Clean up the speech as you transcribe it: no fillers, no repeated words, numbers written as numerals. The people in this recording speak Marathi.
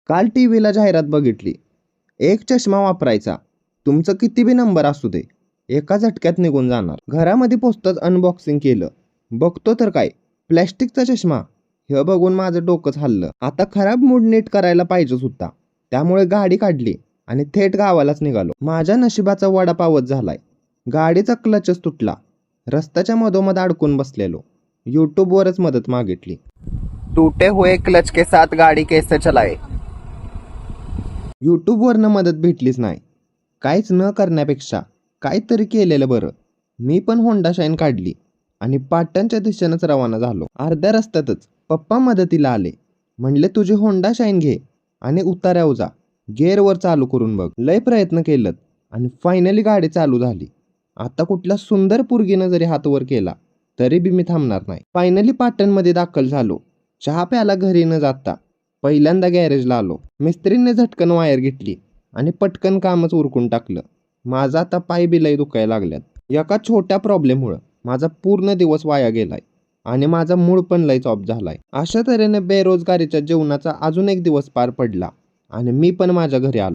काल टीव्हीला जाहिरात बघितली. एक चष्मा वापरायचा, तुमचं किती बी नंबर असू दे, एका झटक्यात निघून जाणार. घरामध्ये पोचताच अनबॉक्सिंग केलं. बघतो तर काय, प्लॅस्टिकचा चष्मा. हे बघून माझं डोकंच हल्लं. आता खराब मूड नीट करायला पाहिजेच होता, त्यामुळे गाडी काढली आणि थेट गावालाच निघालो. माझ्या नशिबाचा वडापावच झालाय. गाडीचा क्लचच तुटला. रस्त्याच्या मधोमध अडकून बसलेलो. यूट्यूबवरच मदत मागितली. टूटे हुए क्लच के साथ गाडी कैसे चलाए. यूट्यूबवरनं मदत भेटलीच नाही. काहीच न करण्यापेक्षा काहीतरी केलेलं बरं. मी पण होंडा शाईन काढली आणि पाटणच्या दिशेनंच रवाना झालो. अर्ध्या रस्त्यातच पप्पा मदतीला आले. म्हणले तुझी होंडा शाईन घे आणि उतार्यावर जा, गेअरवर चालू करून बघ. लय प्रयत्न केलं आणि फायनली गाडी चालू झाली. आता कुठल्या सुंदर पोरगीनं जरी हात वर केला तरी बी मी थांबणार नाही. फायनली पाटणमध्ये दाखल झालो. चहा प्यायला घरी न जाता पहिल्यांदा गॅरेजला आलो. मिस्त्रीने झटकन वायर घेतली आणि पटकन कामच उरकून टाकलं. माझा आता पाय बी लय दुखायला लागल्यात. एका छोट्या प्रॉब्लेममुळं माझा पूर्ण दिवस वाया गेलाय आणि माझा मूड पण लयच ऑफ झालाय. अशा तऱ्हेने बेरोजगारीच्या जीवनाचा अजून एक दिवस पार पडला आणि मी पण माझ्या घरी आलो.